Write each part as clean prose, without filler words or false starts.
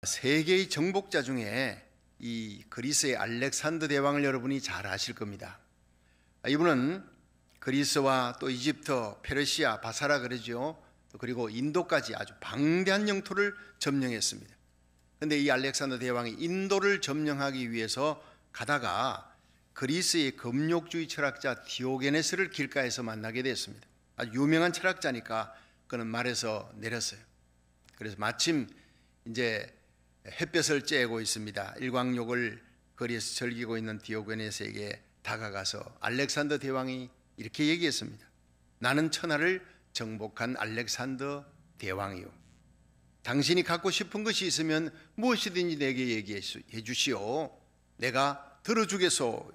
세계의 정복자 중에 이 그리스의 알렉산더 대왕을 여러분이 잘 아실 겁니다. 이분은 그리스와 또 이집트, 페르시아, 바사라 그러죠. 그리고 인도까지 아주 방대한 영토를 점령했습니다. 그런데 이 알렉산더 대왕이 인도를 점령하기 위해서 가다가 그리스의 금욕주의 철학자 디오게네스를 길가에서 만나게 됐습니다. 아주 유명한 철학자니까 그는 말에서 내렸어요. 그래서 마침 이제 햇볕을 쬐고 있습니다. 일광욕을 거리에서 즐기고 있는 디오게네스에게 다가가서 알렉산더 대왕이 이렇게 얘기했습니다. 나는 천하를 정복한 알렉산더 대왕이요. 당신이 갖고 싶은 것이 있으면 무엇이든지 내게 얘기해 주시오. 내가 들어주겠소.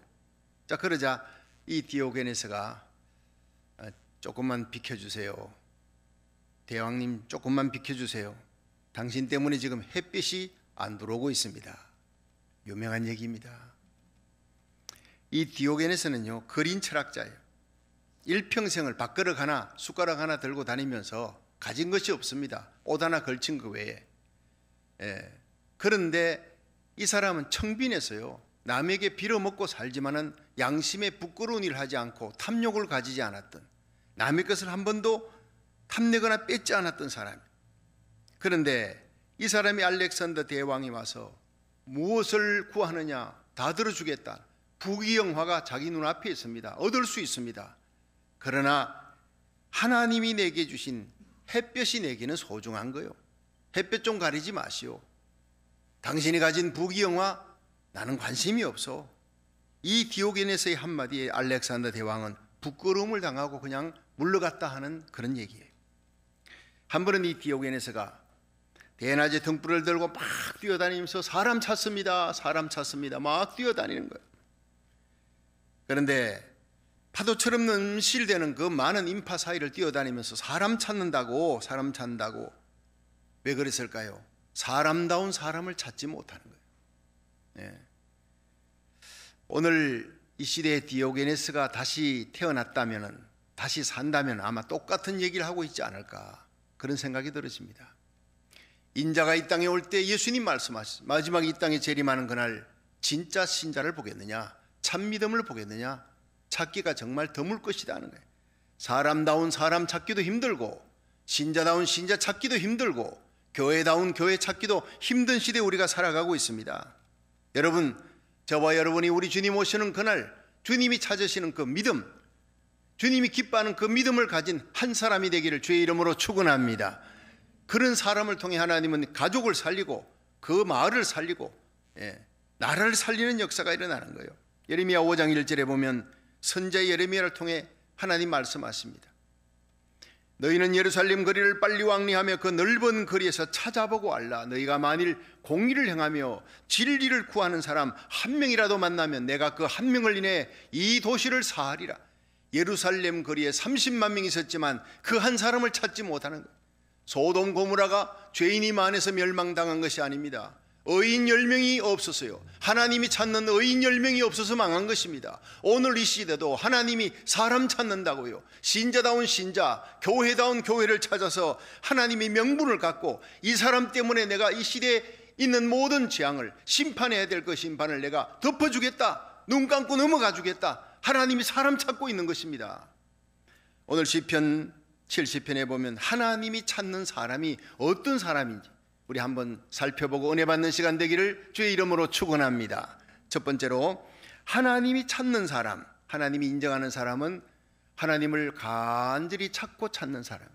자, 그러자 이 디오게네스가 조금만 비켜주세요. 대왕님 조금만 비켜주세요. 당신 때문에 지금 햇빛이 안 들어오고 있습니다. 유명한 얘기입니다. 이 디오게네스는요, 그린 철학자예요. 일평생을 밥그릇 하나 숟가락 하나 들고 다니면서 가진 것이 없습니다. 옷 하나 걸친 그 외에. 그런데 이 사람은 청빈했어요. 남에게 빌어먹고 살지만은 양심에 부끄러운 일을 하지 않고 탐욕을 가지지 않았던, 남의 것을 한 번도 탐내거나 뺏지 않았던 사람이에요. 그런데 이 사람이 알렉산더 대왕이 와서 무엇을 구하느냐, 다 들어주겠다. 부귀영화가 자기 눈앞에 있습니다. 얻을 수 있습니다. 그러나 하나님이 내게 주신 햇볕이 내게는 소중한 거예요. 햇볕 좀 가리지 마시오. 당신이 가진 부귀영화 나는 관심이 없어. 이 디오게네스의 한마디에 알렉산더 대왕은 부끄러움을 당하고 그냥 물러갔다 하는 그런 얘기예요. 한 번은 이 디오게네스가 대낮에 등불을 들고 막 뛰어다니면서 사람 찾습니다. 사람 찾습니다. 막 뛰어다니는 거예요. 그런데 파도처럼 넘실대는 그 많은 인파 사이를 뛰어다니면서 사람 찾는다고 왜 그랬을까요? 사람다운 사람을 찾지 못하는 거예요. 오늘 이 시대에 디오게네스가 다시 태어났다면, 다시 산다면 아마 똑같은 얘기를 하고 있지 않을까, 그런 생각이 들어집니다. 인자가 이 땅에 올 때 예수님 말씀하셨습니다. 마지막 이 땅에 재림하는 그날 진짜 신자를 보겠느냐, 참 믿음을 보겠느냐, 찾기가 정말 드물 것이다 하는 거예요. 사람다운 사람 찾기도 힘들고, 신자다운 신자 찾기도 힘들고, 교회다운 교회 찾기도 힘든 시대에 우리가 살아가고 있습니다. 여러분, 저와 여러분이 우리 주님 오시는 그날 주님이 찾으시는 그 믿음, 주님이 기뻐하는 그 믿음을 가진 한 사람이 되기를 주의 이름으로 축원합니다. 그런 사람을 통해 하나님은 가족을 살리고 그 마을을 살리고 나라를 살리는 역사가 일어나는 거예요. 예레미야 5장 1절에 보면 선지자 예레미야를 통해 하나님 말씀하십니다. 너희는 예루살렘 거리를 빨리 왕래하며 그 넓은 거리에서 찾아보고 알라. 너희가 만일 공의를 행하며 진리를 구하는 사람 한 명이라도 만나면 내가 그 한 명을 인해 이 도시를 사하리라. 예루살렘 거리에 30만 명이 있었지만 그 한 사람을 찾지 못하는 거예요. 소돔 고모라가 죄인이 많아서 멸망당한 것이 아닙니다. 의인 10명이 없었어요. 하나님이 찾는 의인 10명이 없어서 망한 것입니다. 오늘 이 시대도 하나님이 사람 찾는다고요. 신자다운 신자, 교회다운 교회를 찾아서 하나님이 명분을 갖고 이 사람 때문에 내가 이 시대에 있는 모든 재앙을 심판해야 될 그 심판을 내가 덮어주겠다, 눈 감고 넘어가 주겠다. 하나님이 사람 찾고 있는 것입니다. 오늘 시편 70편에 보면 하나님이 찾는 사람이 어떤 사람인지 우리 한번 살펴보고 은혜 받는 시간 되기를 주의 이름으로 축원합니다. 첫 번째로 하나님이 찾는 사람, 하나님이 인정하는 사람은 하나님을 간절히 찾고 찾는 사람.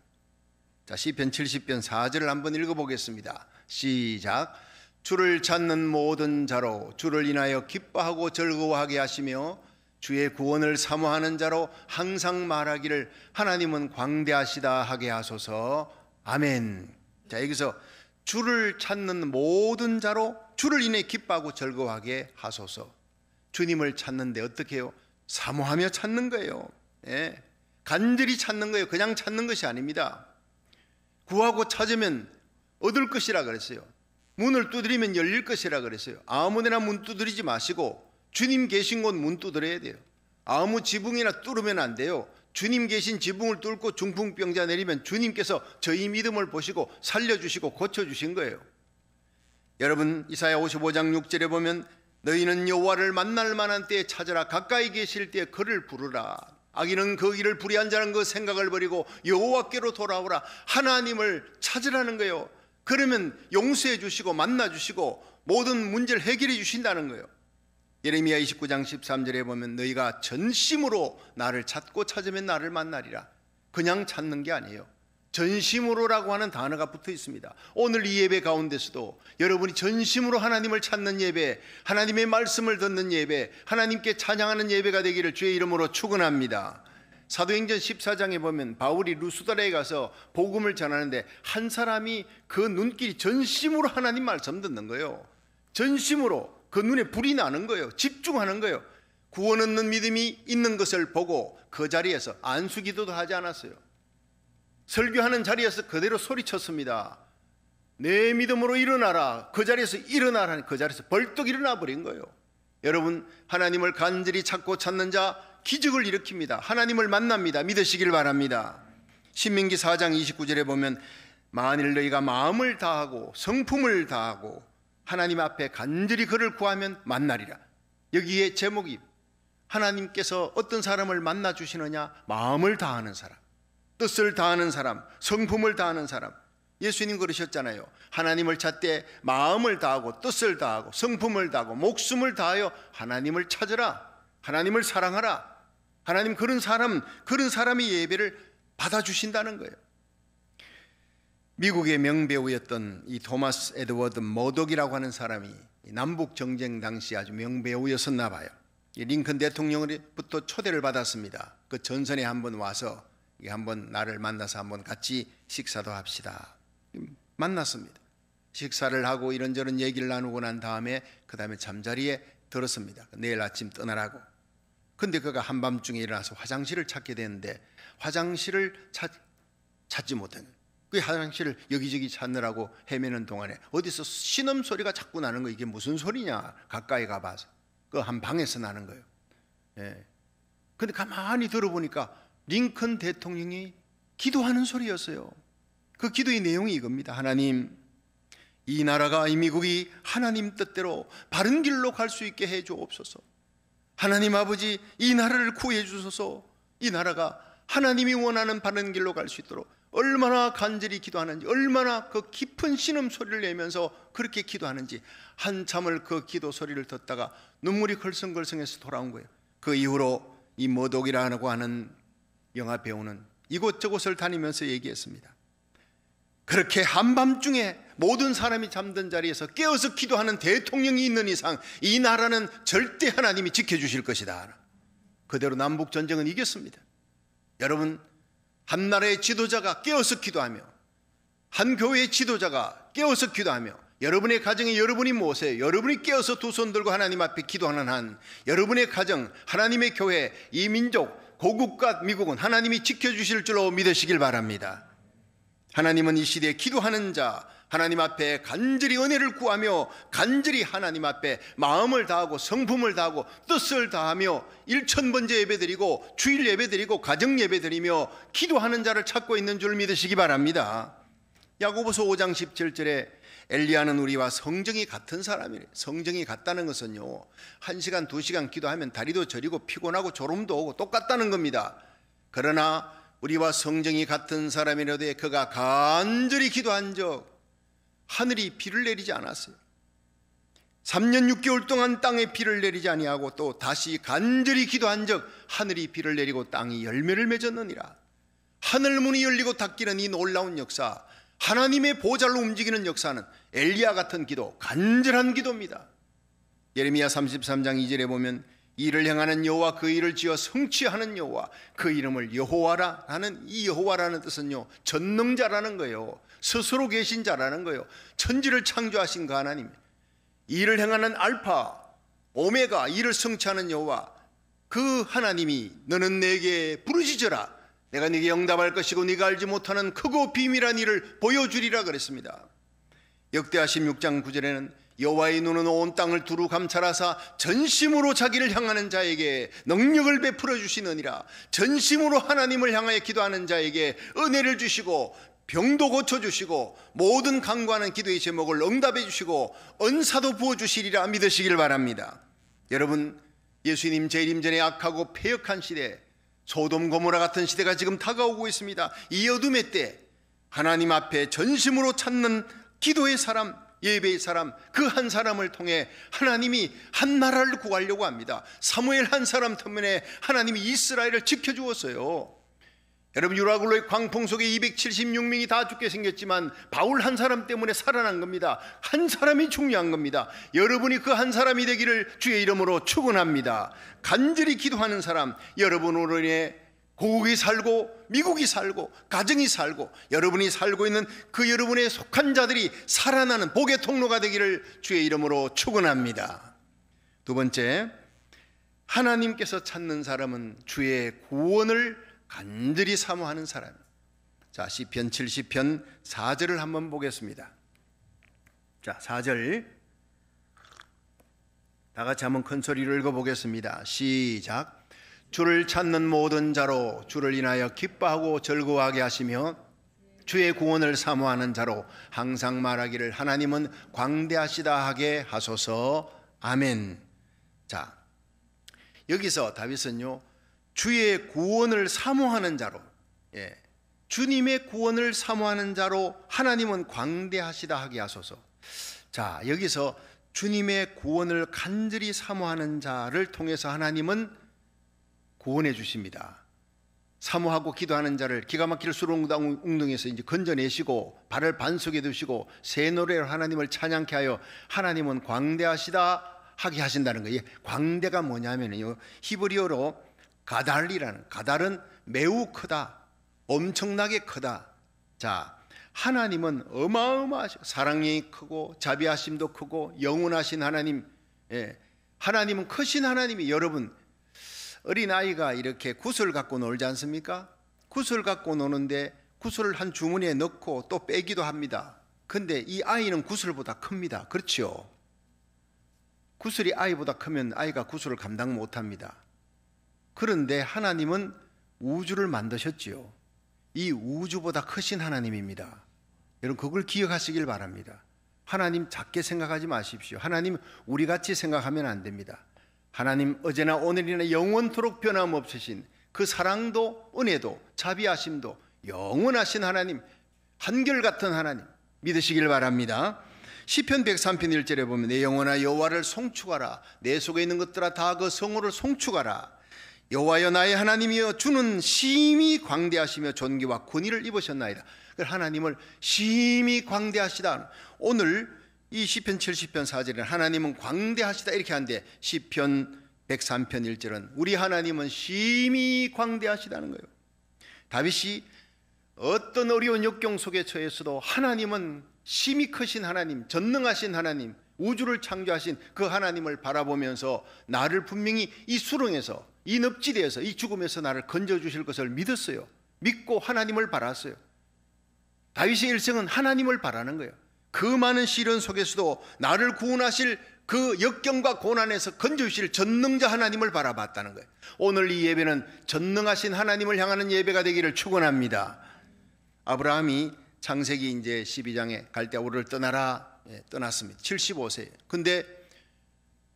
자, 시편 70편 4절을 한번 읽어보겠습니다. 시작. 주를 찾는 모든 자로 주를 인하여 기뻐하고 즐거워하게 하시며 주의 구원을 사모하는 자로 항상 말하기를 하나님은 광대하시다 하게 하소서. 아멘. 자, 여기서 주를 찾는 모든 자로 주를 인해 기뻐하고 즐거워하게 하소서. 주님을 찾는데 어떻게 해요? 사모하며 찾는 거예요. 간절히 찾는 거예요. 그냥 찾는 것이 아닙니다. 구하고 찾으면 얻을 것이라 그랬어요. 문을 두드리면 열릴 것이라 그랬어요. 아무데나 문 두드리지 마시고 주님 계신 곳 문 두드려야 돼요. 아무 지붕이나 뚫으면 안 돼요. 주님 계신 지붕을 뚫고 중풍병자 내리면 주님께서 저희 믿음을 보시고 살려주시고 고쳐주신 거예요. 여러분 이사야 55장 6절에 보면 너희는 여호와를 만날 만한 때에 찾으라. 가까이 계실 때에 그를 부르라. 악인은 그 길을 불의한 자는 그 생각을 버리고 여호와께로 돌아오라. 하나님을 찾으라는 거예요. 그러면 용서해 주시고 만나 주시고 모든 문제를 해결해 주신다는 거예요. 예레미야 29장 13절에 보면 너희가 전심으로 나를 찾고 찾으면 나를 만나리라. 그냥 찾는 게 아니에요. 전심으로라고 하는 단어가 붙어 있습니다. 오늘 이 예배 가운데서도 여러분이 전심으로 하나님을 찾는 예배, 하나님의 말씀을 듣는 예배, 하나님께 찬양하는 예배가 되기를 주의 이름으로 축원합니다. 사도행전 14장에 보면 바울이 루스드라에 가서 복음을 전하는데 한 사람이 그 눈길이 전심으로 하나님 말씀 듣는 거예요. 전심으로 그 눈에 불이 나는 거예요. 집중하는 거예요. 구원 얻는 믿음이 있는 것을 보고 그 자리에서 안수기도도 하지 않았어요. 설교하는 자리에서 그대로 소리쳤습니다. 내 믿음으로 일어나라. 그 자리에서 일어나라니 그 자리에서 벌떡 일어나 버린 거예요. 여러분 하나님을 간절히 찾고 찾는 자 기적을 일으킵니다. 하나님을 만납니다. 믿으시길 바랍니다. 신명기 4장 29절에 보면 만일 너희가 마음을 다하고 성품을 다하고 하나님 앞에 간절히 그를 구하면 만나리라. 여기에 제목이 하나님께서 어떤 사람을 만나 주시느냐? 마음을 다하는 사람, 뜻을 다하는 사람, 성품을 다하는 사람. 예수님 그러셨잖아요. 하나님을 찾되 마음을 다하고 뜻을 다하고 성품을 다하고 목숨을 다하여 하나님을 찾으라. 하나님을 사랑하라. 하나님 그런 사람이 예배를 받아주신다는 거예요. 미국의 명배우였던 이 토마스 에드워드 머독이라고 하는 사람이 남북 정쟁 당시 아주 명배우였었나 봐요. 링컨 대통령으로부터 초대를 받았습니다. 그 전선에 한번 와서 한번 나를 만나서 한번 같이 식사도 합시다. 만났습니다. 식사를 하고 이런저런 얘기를 나누고 난 다음에 그 다음에 잠자리에 들었습니다. 내일 아침 떠나라고. 근데 그가 한밤중에 일어나서 화장실을 찾게 되는데 화장실을 찾지 못하는, 그 화장실을 여기저기 찾느라고 헤매는 동안에 어디서 신음소리가 자꾸 나는 거. 이게 무슨 소리냐 가까이 가봐서 그 한 방에서 나는 거예요. 예. 근데 가만히 들어보니까 링컨 대통령이 기도하는 소리였어요. 그 기도의 내용이 이겁니다. 하나님, 이 나라가, 이 미국이 하나님 뜻대로 바른 길로 갈 수 있게 해 주옵소서. 하나님 아버지, 이 나라를 구해 주소서. 이 나라가 하나님이 원하는 바른 길로 갈 수 있도록 얼마나 간절히 기도하는지, 얼마나 그 깊은 신음소리를 내면서 그렇게 기도하는지 한참을 그 기도 소리를 듣다가 눈물이 걸성걸성해서 돌아온 거예요. 그 이후로 이 머독이라고 하는 영화 배우는 이곳저곳을 다니면서 얘기했습니다. 그렇게 한밤중에 모든 사람이 잠든 자리에서 깨어서 기도하는 대통령이 있는 이상 이 나라는 절대 하나님이 지켜주실 것이다. 그대로 남북전쟁은 이겼습니다. 여러분, 한 나라의 지도자가 깨어서 기도하며, 한 교회의 지도자가 깨어서 기도하며, 여러분의 가정에 여러분이 모세요. 여러분이 깨어서 두 손 들고 하나님 앞에 기도하는 한 여러분의 가정, 하나님의 교회, 이 민족, 고국과 미국은 하나님이 지켜주실 줄로 믿으시길 바랍니다. 하나님은 이 시대에 기도하는 자, 하나님 앞에 간절히 은혜를 구하며 간절히 하나님 앞에 마음을 다하고 성품을 다하고 뜻을 다하며 일천번제 예배드리고 주일 예배드리고 가정 예배드리며 기도하는 자를 찾고 있는 줄 믿으시기 바랍니다. 야고보서 5장 17절에 엘리야는 우리와 성정이 같은 사람이래. 성정이 같다는 것은요, 1시간 2시간 기도하면 다리도 저리고 피곤하고 졸음도 오고 똑같다는 겁니다. 그러나 우리와 성정이 같은 사람이라도 그가 간절히 기도한 적 하늘이 비를 내리지 않았어요. 3년 6개월 동안 땅에 비를 내리지 아니하고 또 다시 간절히 기도한 적 하늘이 비를 내리고 땅이 열매를 맺었느니라. 하늘 문이 열리고 닫히는 이 놀라운 역사, 하나님의 보좌로 움직이는 역사는 엘리야 같은 기도, 간절한 기도입니다. 예레미야 33장 2절에 보면 이를 행하는 여호와, 그 일을 지어 성취하는 여호와, 그 이름을 여호와라 하는, 이 여호와라는 뜻은요, 전능자라는 거예요. 스스로 계신 자라는 거예요. 천지를 창조하신 그 하나님, 이를 행하는 알파 오메가, 이를 성취하는 여호와, 그 하나님이 너는 내게 부르짖어라, 내가 네게 응답할 것이고 네가 알지 못하는 크고 비밀한 일을 보여주리라 그랬습니다. 역대하 16장 9절에는 여호와의 눈은 온 땅을 두루 감찰하사 전심으로 자기를 향하는 자에게 능력을 베풀어 주시느니라. 전심으로 하나님을 향하여 기도하는 자에게 은혜를 주시고 병도 고쳐주시고 모든 간구하는 기도의 제목을 응답해 주시고 은사도 부어주시리라 믿으시길 바랍니다. 여러분, 예수님 재림 전에 악하고 패역한 시대, 소돔 고모라 같은 시대가 지금 다가오고 있습니다. 이 어둠의 때 하나님 앞에 전심으로 찾는 기도의 사람, 예배의 사람, 그 한 사람을 통해 하나님이 한 나라를 구하려고 합니다. 사무엘 한 사람 때문에 하나님이 이스라엘을 지켜주었어요. 여러분, 유라굴로의 광풍 속에 276명이 다 죽게 생겼지만 바울 한 사람 때문에 살아난 겁니다. 한 사람이 중요한 겁니다. 여러분이 그 한 사람이 되기를 주의 이름으로 축원합니다. 간절히 기도하는 사람, 여러분으로 인해 고국이 살고 미국이 살고 가정이 살고 여러분이 살고 있는 그 여러분의 속한 자들이 살아나는 복의 통로가 되기를 주의 이름으로 축원합니다. 두 번째, 하나님께서 찾는 사람은 주의 구원을 간절히 사모하는 사람. 자, 시편 70편 4절을 한번 보겠습니다. 자, 4절 다 같이 한번 큰 소리로 읽어보겠습니다. 시작. 주를 찾는 모든 자로 주를 인하여 기뻐하고 즐거워하게 하시며 주의 구원을 사모하는 자로 항상 말하기를 하나님은 광대하시다 하게 하소서. 아멘. 자, 여기서 다윗은요, 주의 구원을 사모하는 자로, 주님의 구원을 사모하는 자로 하나님은 광대하시다 하게 하소서. 자, 여기서 주님의 구원을 간절히 사모하는 자를 통해서 하나님은 구원해 주십니다. 사모하고 기도하는 자를 기가 막힐 수렁 웅덩이에서 이제 건져내시고 발을 반석에 두시고 새 노래로 하나님을 찬양케 하여 하나님은 광대하시다 하게 하신다는 거예요. 광대가 뭐냐면요, 히브리어로 가달이라는, 가달은 매우 크다, 엄청나게 크다. 자, 하나님은 어마어마하시고 사랑이 크고 자비하심도 크고 영원하신 하나님, 하나님은 크신 하나님이, 여러분 어린아이가 이렇게 구슬 갖고 놀지 않습니까? 구슬 갖고 노는데 구슬을 한 주머니에 넣고 또 빼기도 합니다. 근데 이 아이는 구슬보다 큽니다. 그렇죠? 구슬이 아이보다 크면 아이가 구슬을 감당 못합니다. 그런데 하나님은 우주를 만드셨지요. 이 우주보다 크신 하나님입니다. 여러분, 그걸 기억하시길 바랍니다. 하나님 작게 생각하지 마십시오. 하나님 우리같이 생각하면 안 됩니다. 하나님 어제나 오늘이나 영원토록 변함없으신 그 사랑도 은혜도 자비하심도 영원하신 하나님, 한결같은 하나님 믿으시길 바랍니다. 시편 103편 1절에 보면 내 영혼아 여호와를 송축하라, 내 속에 있는 것들아 다 그 성호를 송축하라. 여호와여 나의 하나님이여 주는 심히 광대하시며 존귀와 권위를 입으셨나이다. 하나님을 심히 광대하시다. 오늘 이 시편 70편 4절에는 하나님은 광대하시다 이렇게 하는데 시편 103편 1절은 우리 하나님은 심히 광대하시다는 거예요. 다윗이 어떤 어려운 역경 속에 처했어도 하나님은 심히 크신 하나님, 전능하신 하나님, 우주를 창조하신 그 하나님을 바라보면서 나를 분명히 이 수렁에서, 이 늪지대에서, 이 죽음에서 나를 건져주실 것을 믿었어요. 믿고 하나님을 바랐어요. 다윗의 일생은 하나님을 바라는 거예요. 그 많은 시련 속에서도 나를 구원하실 그 역경과 고난에서 건져주실 전능자 하나님을 바라봤다는 거예요. 오늘 이 예배는 전능하신 하나님을 향하는 예배가 되기를 축원합니다. 아브라함이 창세기 이제 12장에 갈대아우르를 떠나라, 떠났습니다. 75세. 근데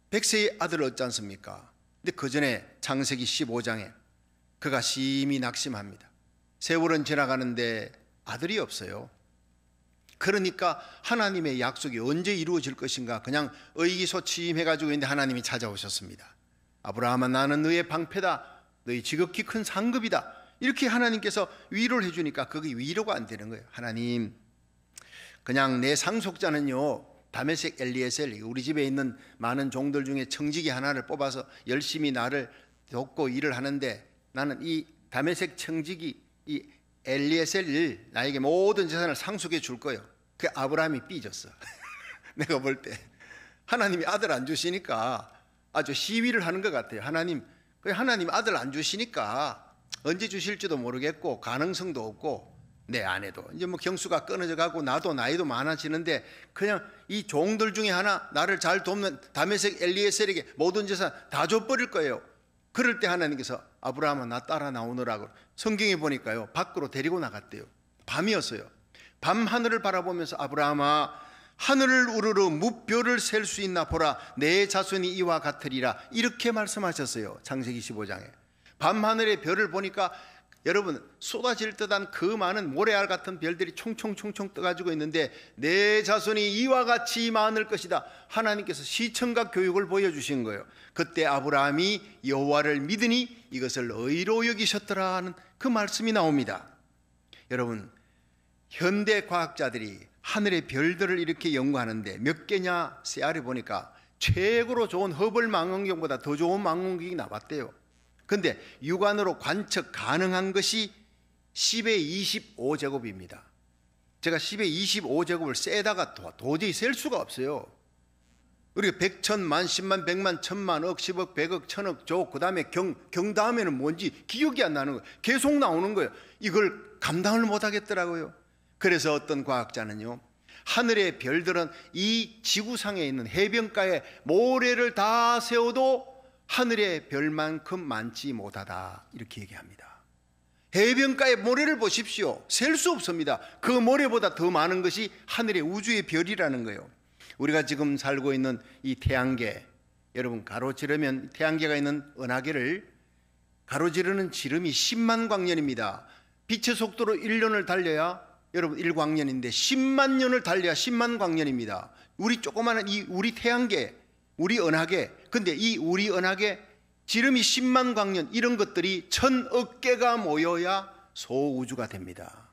100세의 아들을 얻지 않습니까? 근데 그 전에 창세기 15장에 그가 심히 낙심합니다. 세월은 지나가는데 아들이 없어요. 그러니까 하나님의 약속이 언제 이루어질 것인가 그냥 의기소침해가지고 있는데 하나님이 찾아오셨습니다. 아브라함아 나는 너의 방패다, 너희 지극히 큰 상급이다. 이렇게 하나님께서 위로를 해주니까 그게 위로가 안 되는 거예요. 하나님, 그냥 내 상속자는요 다메섹 엘리에셀, 우리 집에 있는 많은 종들 중에 청지기 하나를 뽑아서 열심히 나를 돕고 일을 하는데 나는 이 다메섹 청지기 이 엘리에셀 나에게 모든 재산을 상속해 줄 거예요. 그 아브라함이 삐졌어. 내가 볼 때 하나님이 아들 안 주시니까 아주 시위를 하는 것 같아요. 하나님 아들 안 주시니까 언제 주실지도 모르겠고 가능성도 없고 내 아내도 이제 뭐 경수가 끊어져 가고 나도 나이도 많아지는데 그냥 이 종들 중에 하나 나를 잘 돕는 다메섹 엘리에셀에게 모든 재산 다 줘버릴 거예요. 그럴 때 하나님께서 아브라함아 나 따라 나오느라고 성경에 보니까요 밖으로 데리고 나갔대요. 밤이었어요. 밤하늘을 바라보면서 아브라함아 하늘을 우러러 무별을 셀 수 있나 보라 내 자손이 이와 같으리라 이렇게 말씀하셨어요. 창세기 15장에. 밤하늘의 별을 보니까 여러분 쏟아질 듯한 그 많은 모래알 같은 별들이 총총총총 떠가지고 있는데 내 자손이 이와 같이 많을 것이다. 하나님께서 시청각 교육을 보여주신 거예요. 그때 아브라함이 여호와를 믿으니 이것을 의로 여기셨더라 하는 그 말씀이 나옵니다. 여러분 현대 과학자들이 하늘의 별들을 이렇게 연구하는데 몇 개냐 세알해 보니까 최고로 좋은 허블 망원경보다 더 좋은 망원경이 나왔대요. 근데 육안으로 관측 가능한 것이 10의 25제곱입니다. 제가 10의 25제곱을 세다가 도저히 셀 수가 없어요. 우리가 100, 1000만, 10만, 100만, 1000만, 억, 10억, 100억, 1000억, 조, 그 다음에 경 다음에는 뭔지 기억이 안 나는 거예요. 계속 나오는 거예요. 이걸 감당을 못 하겠더라고요. 그래서 어떤 과학자는요, 하늘의 별들은 이 지구상에 있는 해변가에 모래를 다 세워도 하늘의 별만큼 많지 못하다 이렇게 얘기합니다. 해변가에 모래를 보십시오. 셀 수 없습니다. 그 모래보다 더 많은 것이 하늘의 우주의 별이라는 거예요. 우리가 지금 살고 있는 이 태양계, 여러분 가로지르면 태양계가 있는 은하계를 가로지르는 지름이 10만 광년입니다. 빛의 속도로 1년을 달려야 여러분 1광년인데 10만 년을 달려야 10만 광년입니다. 우리 조그마한 이 우리 태양계, 우리 은하계, 근데 이 우리 은하계 지름이 10만 광년, 이런 것들이 1000억 개가 모여야 소우주가 됩니다.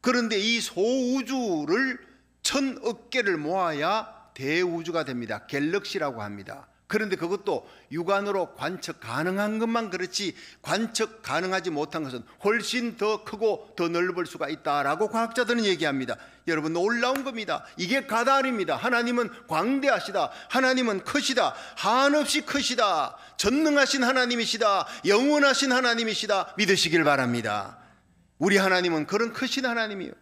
그런데 이 소우주를 1000억 개를 모아야 대우주가 됩니다. 갤럭시라고 합니다. 그런데 그것도 육안으로 관측 가능한 것만 그렇지 관측 가능하지 못한 것은 훨씬 더 크고 더 넓을 수가 있다라고 과학자들은 얘기합니다. 여러분 놀라운 겁니다. 이게 가다알입니다. 하나님은 광대하시다. 하나님은 크시다. 한없이 크시다. 전능하신 하나님이시다. 영원하신 하나님이시다. 믿으시길 바랍니다. 우리 하나님은 그런 크신 하나님이에요.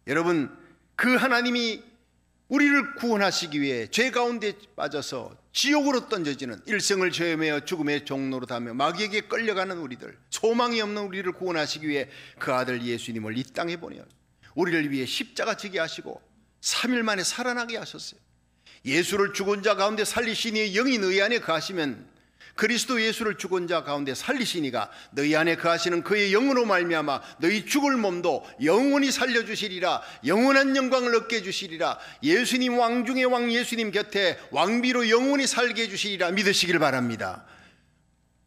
여러분 그 하나님이 우리를 구원하시기 위해 죄 가운데 빠져서 지옥으로 던져지는 일생을 죄매어 죽음의 종로로 다며 마귀에게 끌려가는 우리들, 소망이 없는 우리를 구원하시기 위해 그 아들 예수님을 이 땅에 보내어 우리를 위해 십자가 지게 하시고 3일 만에 살아나게 하셨어요. 예수를 죽은 자 가운데 살리시니 영이 너희 안에 거하시면 그리스도 예수를 죽은 자 가운데 살리시니가 너희 안에 거하시는 그의 영으로 말미암아 너희 죽을 몸도 영원히 살려주시리라. 영원한 영광을 얻게 해주시리라. 예수님 왕 중의 왕 예수님 곁에 왕비로 영원히 살게 해주시리라. 믿으시길 바랍니다.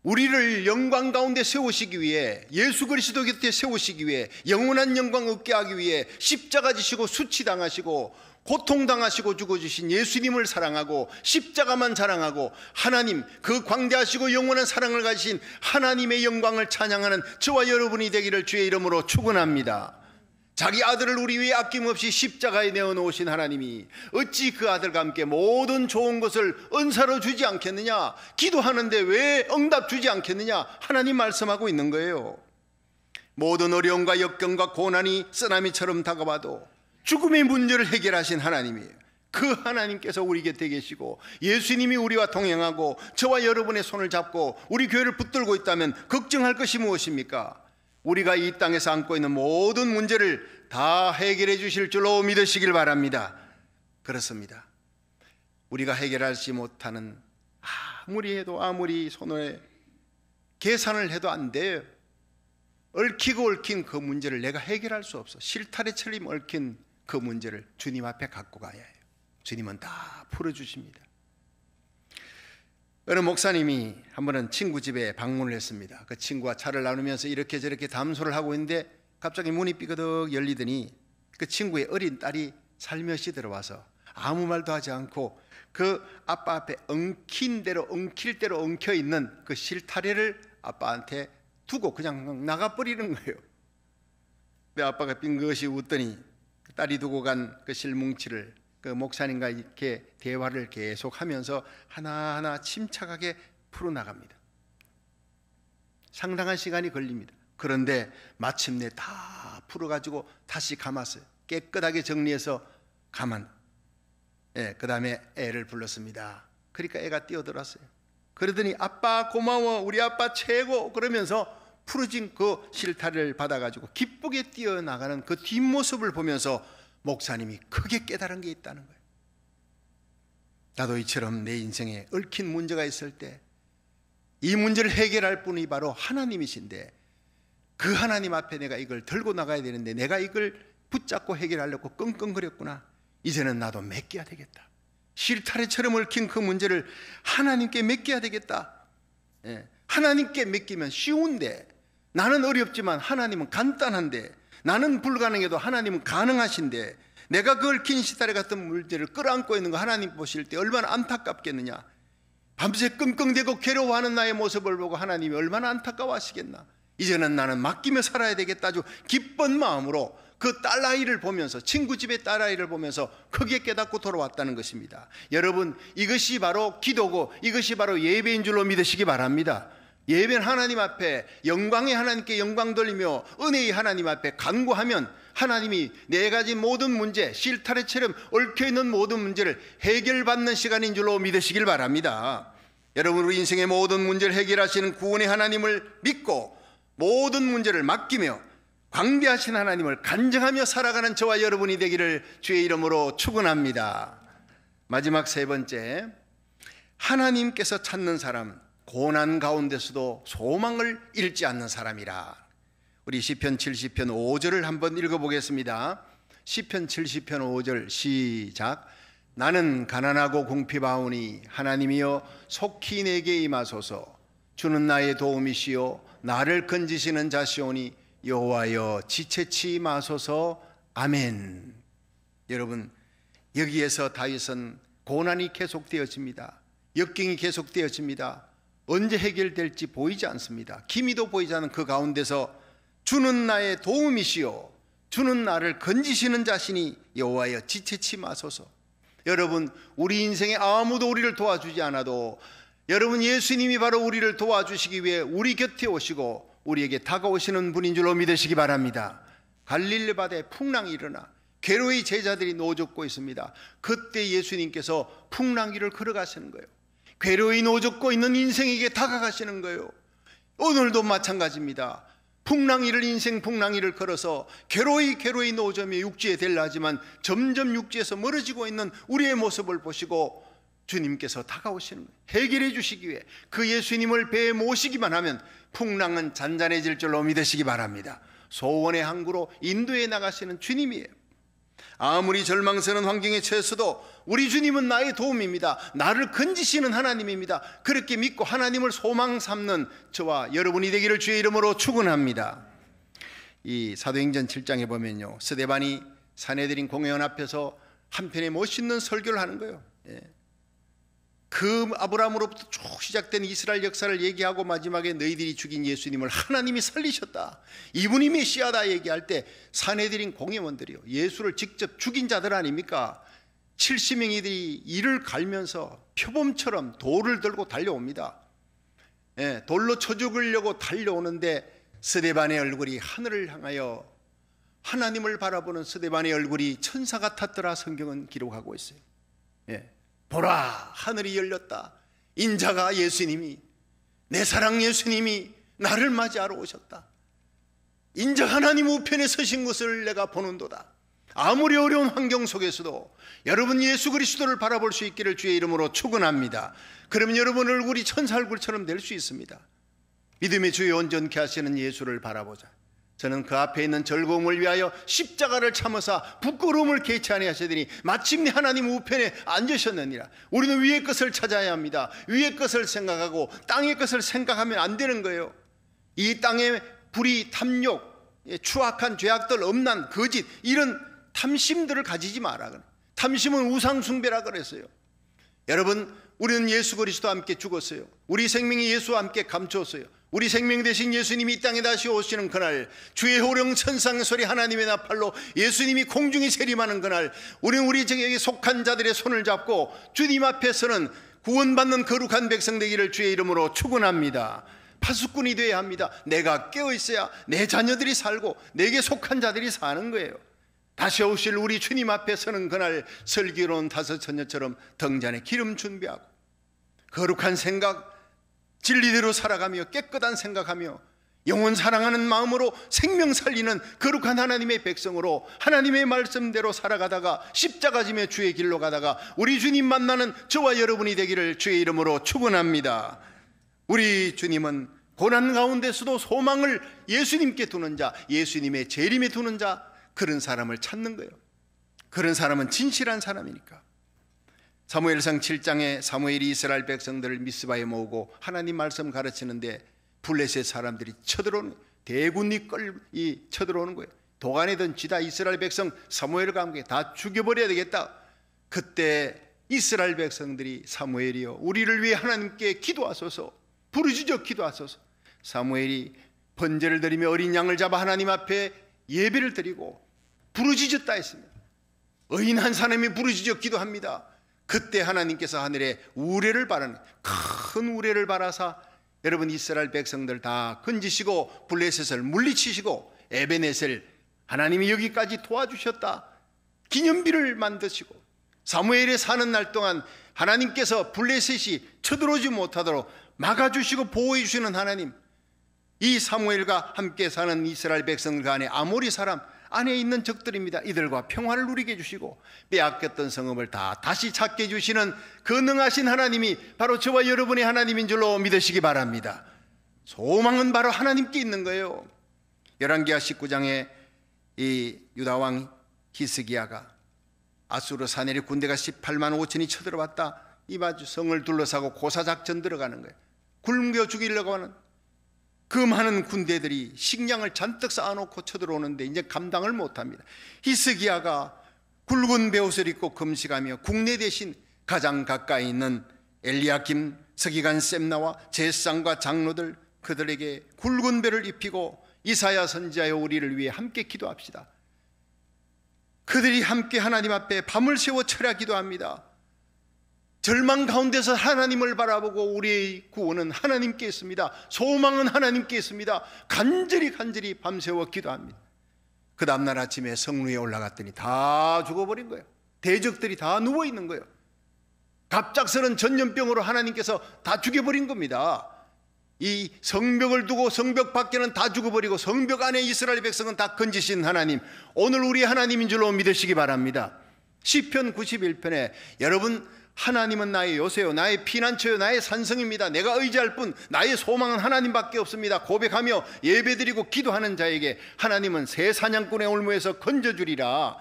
우리를 영광 가운데 세우시기 위해, 예수 그리스도 곁에 세우시기 위해, 영원한 영광 얻게 하기 위해 십자가 지시고 수치당하시고 고통당하시고 죽어주신 예수님을 사랑하고 십자가만 자랑하고 하나님, 그 광대하시고 영원한 사랑을 가지신 하나님의 영광을 찬양하는 저와 여러분이 되기를 주의 이름으로 축원합니다. 자기 아들을 우리 위해 아낌없이 십자가에 내어놓으신 하나님이 어찌 그 아들과 함께 모든 좋은 것을 은사로 주지 않겠느냐? 기도하는데 왜 응답 주지 않겠느냐? 하나님 말씀하고 있는 거예요. 모든 어려움과 역경과 고난이 쓰나미처럼 다가와도 죽음의 문제를 해결하신 하나님이에요. 그 하나님께서 우리 곁에 계시고 예수님이 우리와 동행하고 저와 여러분의 손을 잡고 우리 교회를 붙들고 있다면 걱정할 것이 무엇입니까? 우리가 이 땅에서 안고 있는 모든 문제를 다 해결해 주실 줄로 믿으시길 바랍니다. 그렇습니다. 우리가 해결하지 못하는, 아무리 해도 아무리 손에 계산을 해도 안 돼요. 얽히고 얽힌 그 문제를 내가 해결할 수 없어. 실타래 처럼 얽힌 그 문제를 주님 앞에 갖고 가야 해요. 주님은 다 풀어주십니다. 어느 목사님이 한 번은 친구 집에 방문을 했습니다. 그 친구와 차를 나누면서 이렇게 저렇게 담소를 하고 있는데 갑자기 문이 삐그덕 열리더니 그 친구의 어린 딸이 살며시 들어와서 아무 말도 하지 않고 그 아빠 앞에 엉킬 대로 엉켜 있는 그 실타래를 아빠한테 두고 그냥 나가버리는 거예요. 내 아빠가 빙긋이 웃더니 딸이 두고 간 그 실뭉치를 그 목사님과 이렇게 대화를 계속하면서 하나하나 침착하게 풀어나갑니다. 상당한 시간이 걸립니다. 그런데 마침내 다 풀어가지고 다시 감았어요. 깨끗하게 정리해서 감은. 그 다음에 애를 불렀습니다. 그러니까 애가 뛰어들었어요. 그러더니 아빠 고마워, 우리 아빠 최고, 그러면서 풀어진 그 실타래를 받아가지고 기쁘게 뛰어나가는 그 뒷모습을 보면서 목사님이 크게 깨달은 게 있다는 거예요. 나도 이처럼 내 인생에 얽힌 문제가 있을 때 이 문제를 해결할 분이 바로 하나님이신데, 그 하나님 앞에 내가 이걸 들고 나가야 되는데 내가 이걸 붙잡고 해결하려고 끙끙거렸구나. 이제는 나도 맡겨야 되겠다. 실타래처럼 얽힌 그 문제를 하나님께 맡겨야 되겠다. 하나님께 맡기면 쉬운데, 나는 어렵지만 하나님은 간단한데, 나는 불가능해도 하나님은 가능하신데, 내가 그 얽힌 실타래 같은 문제를 끌어안고 있는 거 하나님 보실 때 얼마나 안타깝겠느냐. 밤새 끙끙대고 괴로워하는 나의 모습을 보고 하나님이 얼마나 안타까워하시겠나. 이제는 나는 맡기며 살아야 되겠다. 아주 기쁜 마음으로 그 딸아이를 보면서, 친구 집의 딸아이를 보면서 크게 깨닫고 돌아왔다는 것입니다. 여러분, 이것이 바로 기도고 이것이 바로 예배인 줄로 믿으시기 바랍니다. 예배는 하나님 앞에 영광의 하나님께 영광 돌리며 은혜의 하나님 앞에 간구하면 하나님이 네 가지 모든 문제, 실타래처럼 얽혀있는 모든 문제를 해결받는 시간인 줄로 믿으시길 바랍니다. 여러분, 우리 인생의 모든 문제를 해결하시는 구원의 하나님을 믿고 모든 문제를 맡기며 광대하신 하나님을 간증하며 살아가는 저와 여러분이 되기를 주의 이름으로 축원합니다. 마지막 세 번째, 하나님께서 찾는 사람, 고난 가운데서도 소망을 잃지 않는 사람이라. 우리 시편 70편 5절을 한번 읽어보겠습니다. 시편 70편 5절 시작. 나는 가난하고 궁핍하오니 하나님이여 속히 내게 임하소서. 주는 나의 도움이시요 나를 건지시는 자시오니 여호와여 지체치 마소서. 아멘. 여러분, 여기에서 다윗은 고난이 계속되어집니다. 역경이 계속되어집니다. 언제 해결될지 보이지 않습니다. 기미도 보이지 않는 그 가운데서 주는 나의 도움이시요 주는 나를 건지시는 자신이 여호와여 지체치 마소서. 여러분, 우리 인생에 아무도 우리를 도와주지 않아도 여러분, 예수님이 바로 우리를 도와주시기 위해 우리 곁에 오시고 우리에게 다가오시는 분인 줄로 믿으시기 바랍니다. 갈릴리 바다에 풍랑이 일어나 괴로이 제자들이 노젓고 있습니다. 그때 예수님께서 풍랑길을 걸어가시는 거예요. 괴로이 노젓고 있는 인생에게 다가가시는 거예요. 오늘도 마찬가지입니다. 풍랑이를, 인생 풍랑이를 걸어서 괴로이 노점에 육지에 되려 하지만 점점 육지에서 멀어지고 있는 우리의 모습을 보시고 주님께서 다가오시는 거예요. 해결해 주시기 위해 그 예수님을 배에 모시기만 하면 풍랑은 잔잔해질 줄로 믿으시기 바랍니다. 소원의 항구로 인도해 나가시는 주님이에요. 아무리 절망스러운 환경에 처했어도 우리 주님은 나의 도움입니다. 나를 건지시는 하나님입니다. 그렇게 믿고 하나님을 소망 삼는 저와 여러분이 되기를 주의 이름으로 축원합니다. 이 사도행전 7장에 보면요, 스데반이 산헤드린 공회원 앞에서 한편의 멋있는 설교를 하는 거예요. 그 아브라함으로부터 쭉 시작된 이스라엘 역사를 얘기하고 마지막에 너희들이 죽인 예수님을 하나님이 살리셨다, 이분이 메시아다 얘기할 때 산헤드린 공회원들이요, 예수를 직접 죽인 자들 아닙니까? 70명이들이 이를 갈면서 표범처럼 돌을 들고 달려옵니다. 돌로 쳐 죽으려고 달려오는데 스데반의 얼굴이 하늘을 향하여, 하나님을 바라보는 스데반의 얼굴이 천사 같았더라 성경은 기록하고 있어요. 보라, 하늘이 열렸다. 인자가 예수님이, 내 사랑 예수님이 나를 맞이하러 오셨다. 인자 하나님 우편에 서신 것을 내가 보는도다. 아무리 어려운 환경 속에서도 여러분 예수 그리스도를 바라볼 수 있기를 주의 이름으로 축원합니다. 그러면 여러분 얼굴이 천사 얼굴처럼 될 수 있습니다. 믿음의 주에 온전케 하시는 예수를 바라보자. 저는 그 앞에 있는 즐거움을 위하여 십자가를 참으사 부끄러움을 개치 아니하시더니 마침내 하나님 우편에 앉으셨느니라. 우리는 위의 것을 찾아야 합니다. 위의 것을 생각하고 땅의 것을 생각하면 안 되는 거예요. 이 땅의 불의, 탐욕, 추악한 죄악들, 음란, 거짓, 이런 탐심들을 가지지 마라. 탐심은 우상숭배라 그랬어요. 여러분, 우리는 예수 그리스도와 함께 죽었어요. 우리 생명이 예수와 함께 감추었어요. 우리 생명 되신 예수님이 이 땅에 다시 오시는 그날, 주의 호령 천상의 소리 하나님의 나팔로 예수님이 공중에 세림하는 그날, 우리는 우리 적에게 속한 자들의 손을 잡고 주님 앞에서는 구원받는 거룩한 백성 되기를 주의 이름으로 축원합니다. 파수꾼이 되어야 합니다. 내가 깨어 있어야 내 자녀들이 살고 내게 속한 자들이 사는 거예요. 다시 오실 우리 주님 앞에 서는 그날, 슬기로운 다섯 처녀처럼 등잔에 기름 준비하고 거룩한 생각, 진리대로 살아가며 깨끗한 생각하며 영원 사랑하는 마음으로 생명 살리는 거룩한 하나님의 백성으로 하나님의 말씀대로 살아가다가 십자가 지며 주의 길로 가다가 우리 주님 만나는 저와 여러분이 되기를 주의 이름으로 축원합니다. 우리 주님은 고난 가운데서도 소망을 예수님께 두는 자, 예수님의 재림에 두는 자, 그런 사람을 찾는 거예요. 그런 사람은 진실한 사람이니까. 사무엘상 7장에 사무엘이 이스라엘 백성들을 미스바에 모으고 하나님 말씀 가르치는데 블레셋 사람들이 쳐들어오는 거예요. 대군이 쳐들어오는 거예요. 도간에 던지다 이스라엘 백성 사무엘과 함께 다 죽여버려야 되겠다. 그때 이스라엘 백성들이 사무엘이여 우리를 위해 하나님께 기도하소서, 부르짖어 기도하소서. 사무엘이 번제를 드리며 어린 양을 잡아 하나님 앞에 예배를 드리고 부르짖었다 했습니다. 의인 한 사람이 부르짖어 기도합니다. 그때 하나님께서 하늘에 우레를 바라는, 큰 우레를 바라사 여러분 이스라엘 백성들 다 건지시고 블레셋을 물리치시고 에베넷을 하나님이 여기까지 도와주셨다 기념비를 만드시고 사무엘이 사는 날 동안 하나님께서 블레셋이 쳐들어오지 못하도록 막아주시고 보호해 주시는 하나님, 이 사무엘과 함께 사는 이스라엘 백성들 간에 아모리 사람 안에 있는 적들입니다. 이들과 평화를 누리게 해주시고 빼앗겼던 성읍을 다 다시 찾게 해주시는 그 능하신 하나님이 바로 저와 여러분의 하나님인 줄로 믿으시기 바랍니다. 소망은 바로 하나님께 있는 거예요. 열왕기하 19장에 이 유다왕 히스기야가 아수르 사내리 군대가 18만 5천이 쳐들어왔다. 이 마주 성을 둘러싸고 고사작전 들어가는 거예요. 굶겨 죽이려고 하는 그 많은 군대들이 식량을 잔뜩 쌓아놓고 쳐들어오는데 이제 감당을 못합니다. 히스기야가 굵은 베옷을 입고 금식하며 국내 대신 가장 가까이 있는 엘리야김, 서기관 셈나와 제사장과 장로들 그들에게 굵은 베를 입히고 이사야 선지자여 우리를 위해 함께 기도합시다. 그들이 함께 하나님 앞에 밤을 새워 철야 기도합니다. 절망 가운데서 하나님을 바라보고 우리의 구원은 하나님께 있습니다. 소망은 하나님께 있습니다. 간절히 밤새워 기도합니다. 그 다음날 아침에 성루에 올라갔더니 다 죽어버린 거예요. 대적들이 다 누워있는 거예요. 갑작스런 전염병으로 하나님께서 다 죽여버린 겁니다. 이 성벽을 두고 성벽 밖에는 다 죽어버리고 성벽 안에 이스라엘 백성은 다 건지신 하나님, 오늘 우리 하나님인 줄로 믿으시기 바랍니다. 시편 91편에 여러분 하나님은 나의 요새요, 나의 피난처요, 나의 산성입니다. 내가 의지할 뿐 나의 소망은 하나님밖에 없습니다. 고백하며 예배드리고 기도하는 자에게 하나님은 새 사냥꾼의 올무에서 건져주리라.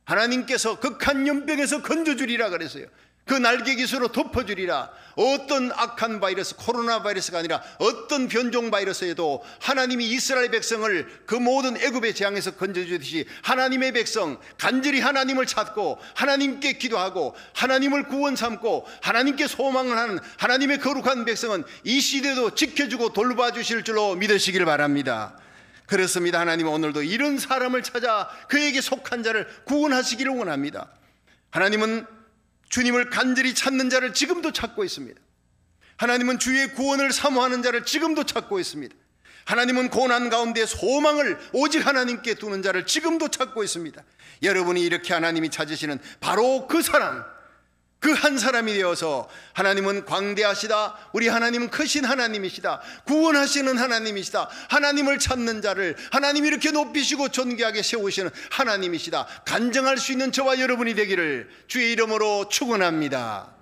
하나님께서 극한 연병에서 건져주리라 그랬어요. 그 날개 깃으로 덮어주리라. 어떤 악한 바이러스, 코로나 바이러스가 아니라 어떤 변종 바이러스에도 하나님이 이스라엘 백성을 그 모든 애굽의 재앙에서 건져주듯이 하나님의 백성 간절히 하나님을 찾고 하나님께 기도하고 하나님을 구원 삼고 하나님께 소망을 하는 하나님의 거룩한 백성은 이 시대도 지켜주고 돌봐 주실 줄로 믿으시길 바랍니다. 그렇습니다. 하나님은 오늘도 이런 사람을 찾아 그에게 속한 자를 구원하시기를 원합니다. 하나님은 주님을 간절히 찾는 자를 지금도 찾고 있습니다. 하나님은 주의 구원을 사모하는 자를 지금도 찾고 있습니다. 하나님은 고난 가운데 소망을 오직 하나님께 두는 자를 지금도 찾고 있습니다. 여러분이 이렇게 하나님이 찾으시는 바로 그 사람, 그 한 사람이 되어서 하나님은 광대하시다, 우리 하나님은 크신 하나님이시다, 구원하시는 하나님이시다, 하나님을 찾는 자를 하나님이 이렇게 높이시고 존귀하게 세우시는 하나님이시다 간증할 수 있는 저와 여러분이 되기를 주의 이름으로 축원합니다.